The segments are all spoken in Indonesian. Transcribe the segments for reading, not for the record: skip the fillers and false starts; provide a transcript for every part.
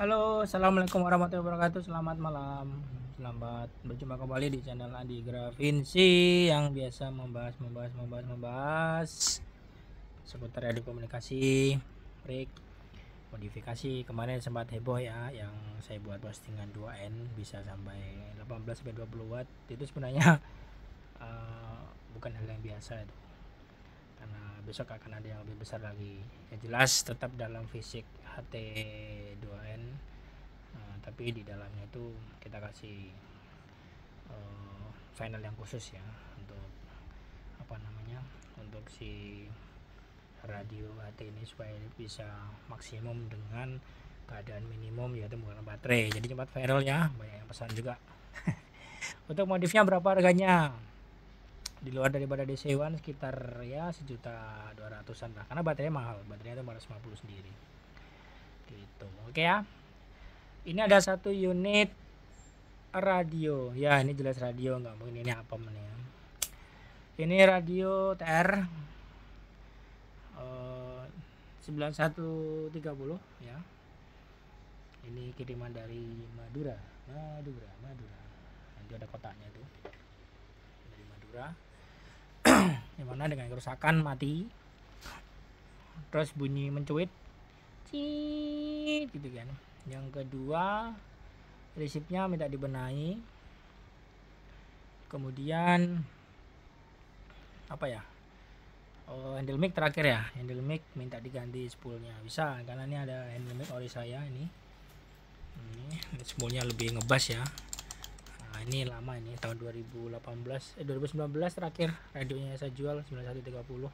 Halo, assalamualaikum warahmatullahi wabarakatuh. Selamat malam. Selamat berjumpa kembali di channel Andi Grafinsi yang biasa membahas seputar radio komunikasi, break, modifikasi. Kemarin sempat heboh ya, yang saya buat postingan 2N bisa sampai 18 sampai 20 watt. Itu sebenarnya bukan hal yang biasa itu. Karena besok akan ada yang lebih besar lagi. Yang jelas tetap dalam fisik HT2N. Tapi di dalamnya itu kita kasih final yang khusus ya untuk untuk si radio HT ini supaya bisa maksimum dengan keadaan minimum, yaitu menggunakan baterai. Jadi cepat viral ya, banyak yang pesan juga. Untuk modifnya berapa harganya? Di luar daripada DC1 sekitar ya 1.200.000-an lah, karena baterainya mahal, baterainya itu 450 sendiri gitu. Oke ya, ini ada satu unit radio ya, ini jelas radio, nggak mungkin ini apa nih ya. Ini radio TR 9130 ya. Ini kiriman dari Madura. Nanti ada kotaknya tuh dari Madura. Yang mana dengan kerusakan mati, terus bunyi mencuit, cit gitu kan. Yang kedua, resipnya minta dibenahi. Kemudian apa ya, handle mic terakhir ya, handle mic minta diganti spoolnya. Bisa, karena ini ada handle mic ori saya ini spoolnya lebih ngebas ya. Nah, ini lama, ini tahun 2019 terakhir radionya saya jual 9130.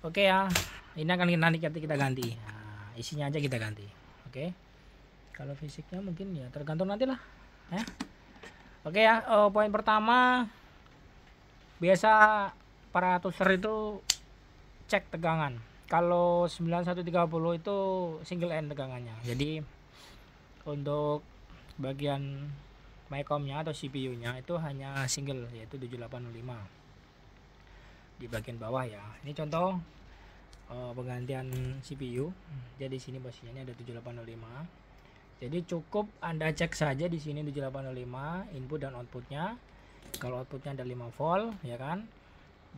Oke ya, ini akan nanti kita ganti. Nah, isinya aja kita ganti. Oke, kalau fisiknya mungkin ya tergantung nanti lah ya. Oke ya, poin pertama, biasa para tuser itu cek tegangan. Kalau 9130 itu single end tegangannya. Jadi untuk bagian MICOM-nya atau CPU-nya itu hanya single, yaitu 7805 di bagian bawah ya. Ini contoh penggantian CPU. Jadi sini posisinya ini ada 7805. Jadi cukup Anda cek saja di sini 7805 input dan outputnya. Kalau outputnya ada 5 volt ya kan,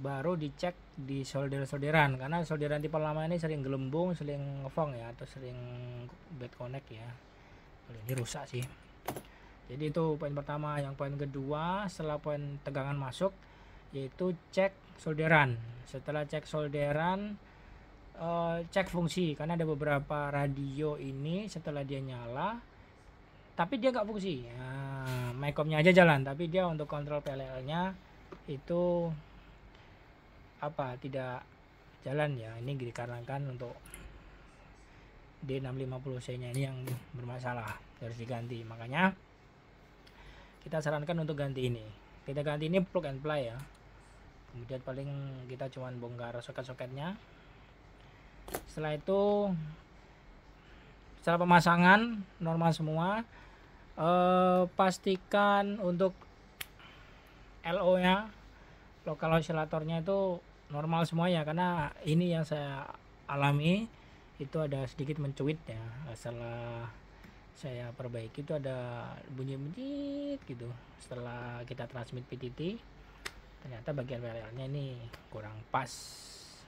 baru dicek di solderan, karena solderan tipe lama ini sering gelembung, sering ngefong ya, atau sering bad connect ya. Kalau ini rusak sih. Jadi itu poin pertama. Yang poin kedua, setelah poin tegangan masuk, yaitu cek solderan. Setelah cek solderan, cek fungsi, karena ada beberapa radio ini setelah dia nyala tapi dia nggak fungsi. Nah, MICOM-nya aja jalan, tapi dia untuk kontrol PLL-nya itu tidak jalan ya. Ini dikarenakan untuk D650C-nya ini yang bermasalah, harus diganti. Makanya kita sarankan untuk ganti ini. Kita ganti ini plug and play ya. Kemudian paling kita cuman bongkar soket-soketnya. Setelah itu, setelah pemasangan normal semua, pastikan untuk LO nya, lokal oscillatornya itu normal semua ya, karena ini yang saya alami itu ada sedikit mencuit ya. Setelah saya perbaiki itu ada bunyi gitu setelah kita transmit PTT, ternyata bagian PLL-nya ini kurang pas.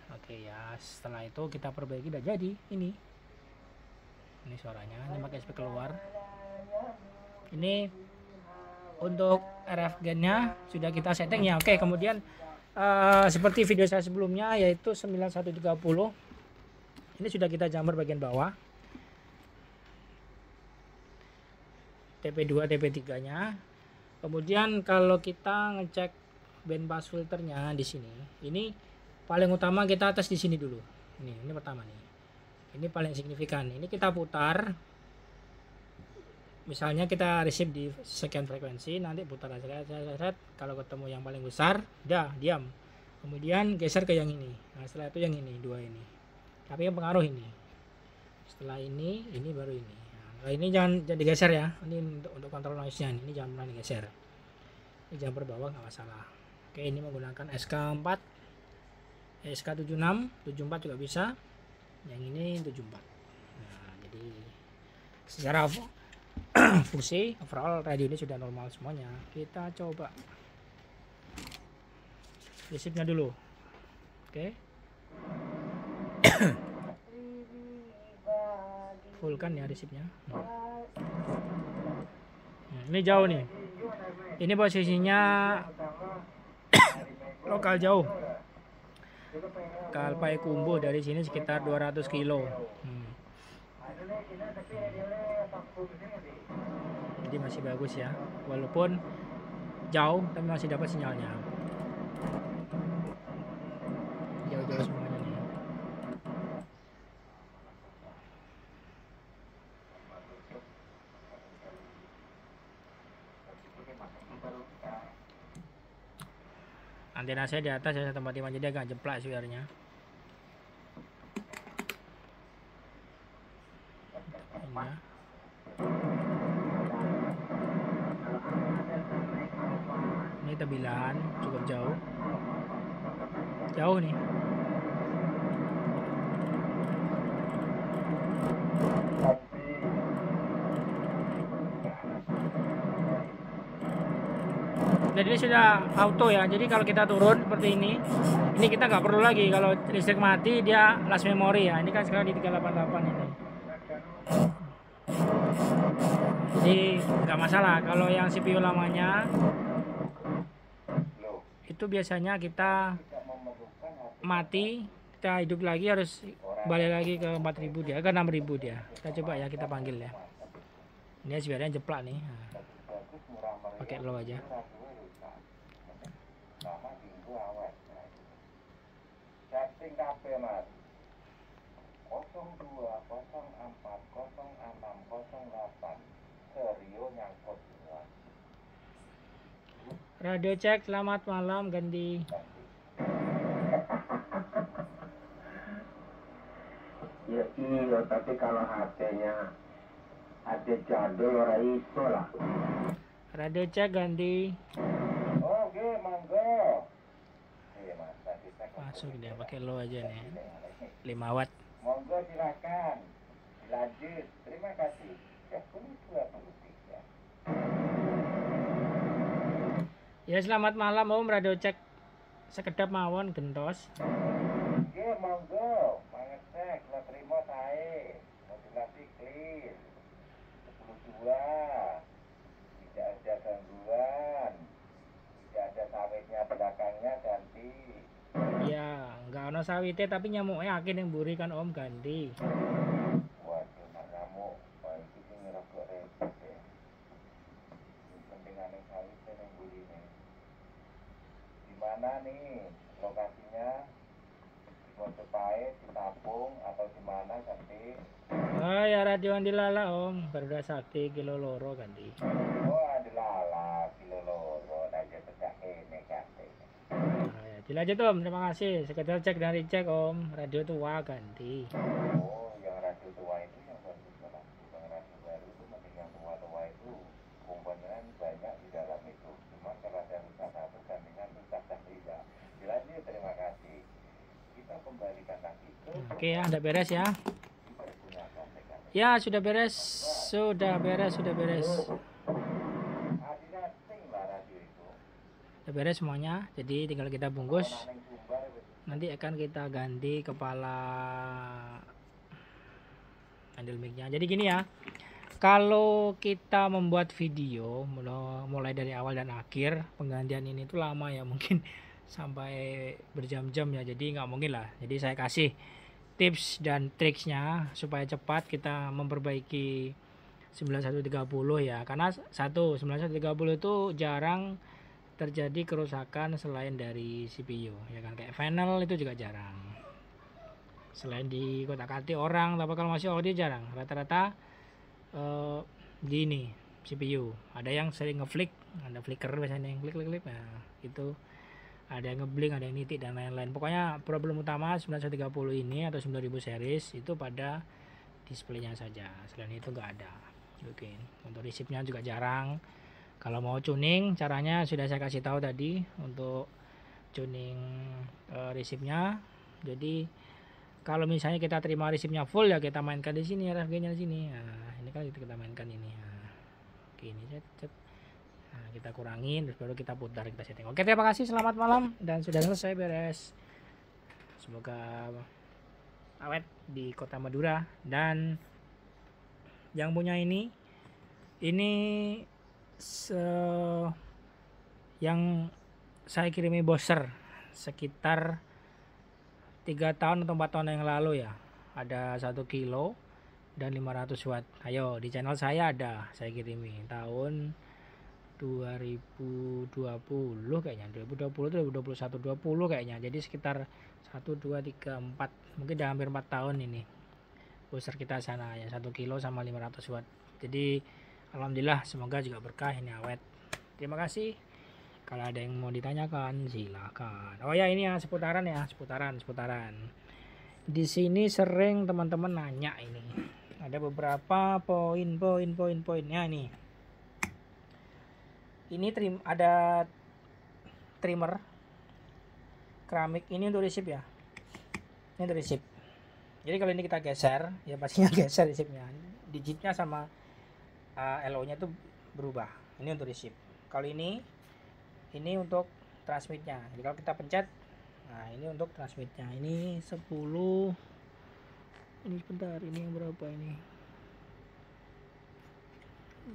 Oke ya, setelah itu kita perbaiki, udah jadi ini suaranya. Ini pakai speaker keluar. Ini untuk RF gain-nya sudah kita setting ya. Oke, kemudian seperti video saya sebelumnya, yaitu 9130 ini sudah kita jumper bagian bawah, TP2 TP3 nya. Kemudian kalau kita ngecek band pass filternya di sini, ini paling utama kita tes di sini dulu. Ini pertama nih, ini paling signifikan. Ini kita putar, misalnya kita receive di sekian frekuensi, nanti putar aja, kalau ketemu yang paling besar udah diam, kemudian geser ke yang ini. Nah, setelah itu yang ini, dua ini, tapi yang pengaruh ini. Setelah ini baru ini. Nah, ini jangan digeser ya, ini untuk kontrol noise nya, ini jangan pernah digeser. Ini jumper bawah nggak masalah. Oke, ini menggunakan SK4, SK76, 74 juga bisa. Yang ini 74. Nah, jadi Secara fungsi overall radio ini sudah normal semuanya. Kita coba resipnya dulu. Oke. Full kan ya resipnya. Ini jauh nih. Ini posisinya lokal jauh. Lokal Payakumbuh, dari sini sekitar 200 kilo. Jadi masih bagus ya, walaupun jauh tapi masih dapat sinyalnya. Jauh-jauh semuanya nih. Antena saya di atas, saya tempat timah, jadi agak jeplak suaranya. Ini tebilan cukup jauh nih. Jadi ini sudah auto ya, jadi kalau kita turun seperti ini kita nggak perlu lagi, kalau listrik mati dia last memory ya. Ini kan sekarang di 388 ini, jadi nggak masalah. Kalau yang CPU lamanya itu biasanya kita mati, kita hidup lagi, harus balik lagi ke 4000 dia, ke 6000 dia. Kita coba ya, kita panggil ya. Ini sebenarnya jeplak nih, pakai low aja. Setting KP Mas 02040608 Serio nyangkut semua. Radio cek, selamat malam, ganti. Ya iya, tapi kalau HP-nya HP jadul ora iso lah. Radio cek, ganti. Oke, monggo. Masuk dia, pakai low aja nih, 5 watt. Monggo silakan lanjut, terima kasih. 1023. Ya selamat malam Om, radio cek sekedap mawon gentos. Oke, monggo mangecek lo terima sae, modulasi clear 10.2, tidak ada gangguan, tidak ada sawitnya belakangnya, ganti. Ya, nggak ono sawite tapi nyamuknya akin yang buri kan Om, ganti. Waduh, nak nyamuk, wah itu sih ngerokok repot ya. Penting aneh sawitnya yang buri nih. Di mana nih lokasinya? Di Mojopahit, di Tapung, atau di mana ganti? Oh ya, radio Andilala Om, Garuda Sakti kilo loro ganti. Oh, Andilala kilo loro, aja tegak ini ganti. Dilanjut Om, terima kasih. Sekedar cek dan recheck Om, radio tua ganti. Oh, yang radio tua itu yang bagus lah. Yang radio baru itu mungkin yang tua-tua itu komponen banyak di dalam itu. Cuma kalau ada rusak satu gantinya rusak tidak. Dilanjut, terima kasih. Kita kembalikan lagi ke. Oke ya, udah beres ya. Ya sudah beres, sudah beres. Udah beres semuanya, jadi tinggal kita bungkus. Nanti akan kita ganti kepala handle mic-nya. Jadi gini ya, kalau kita membuat video mulai dari awal dan akhir, penggantian ini tuh lama ya, mungkin sampai berjam-jam ya, jadi nggak mungkin lah. Jadi saya kasih tips dan triksnya supaya cepat kita memperbaiki 9130 ya, karena 9130 itu jarang terjadi kerusakan selain dari CPU ya kan, kayak panel itu juga jarang, selain di kotak-katik orang, tapi kalau masih audio jarang. Rata-rata di ini CPU ada yang sering ngeflick, ada flicker biasanya yang klik ya, itu ada yang ngeblink, ada yang nitik dan lain-lain. Pokoknya problem utama 9130 ini atau 9000 series itu pada displaynya saja, selain itu nggak ada. Oke, untuk resipnya juga jarang. Kalau mau tuning, caranya sudah saya kasih tahu tadi untuk tuning resipnya. Jadi Kalau misalnya kita terima receipt-nya full ya kita mainkan di sini RFG-nya di sini. Nah, ini kan kita mainkan ini. Nah, oke ini set. Nah, kita kurangin terus baru kita putar, kita setting. Oke, terima kasih, selamat malam dan sudah selesai beres. Semoga awet di Kota Madura. Dan yang punya ini yang saya kirimi Boser sekitar 3 tahun atau 4 tahun yang lalu ya. Ada 1 kilo dan 500 watt. Ayo di channel saya ada, saya kirimi tahun 2020 kayaknya, 2020 2021 20 kayaknya. Jadi sekitar 1 2 3 4 mungkin udah hampir 4 tahun ini booster kita sana ya, 1 kilo sama 500 watt. Jadi alhamdulillah, semoga juga berkah, ini awet. Terima kasih. Kalau ada yang mau ditanyakan silakan. Oh ya, ini ya seputaran di sini sering teman-teman nanya, ini ada beberapa poin-poinnya. Ini ada trimmer keramik, ini untuk resip ya, ini untuk resip. Jadi kalau ini kita geser ya pastinya geser resipnya, digitnya sama LO nya tuh berubah. Ini untuk resip. Kalau ini untuk transmitnya. Jadi kalau kita pencet, nah ini untuk transmitnya. Ini 10, ini sebentar, ini yang berapa ini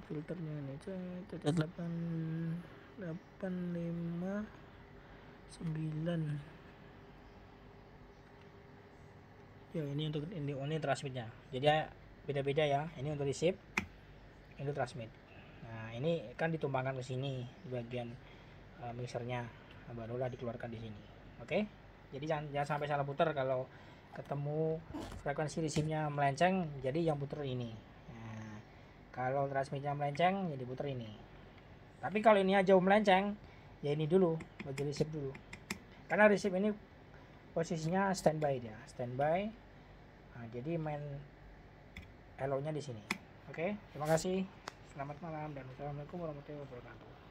filternya nih, 859 ya. Ini untuk ini transmitnya, jadi beda-beda ya. Ini untuk receive, ini untuk transmit. Nah ini kan ditumbangkan ke sini di bagian mixernya, barulah dikeluarkan di sini. Oke, jadi jangan sampai salah putar. Kalau ketemu frekuensi receive-nya melenceng, jadi yang putar ini. Nah, kalau transmitnya melenceng, jadi putar ini. Tapi kalau ini aja melenceng, ya ini dulu, bagi receive dulu. Karena receive ini posisinya standby dia, standby. Nah, jadi main LO-nya di sini. Oke, terima kasih. Selamat malam dan wassalamualaikum warahmatullahi wabarakatuh.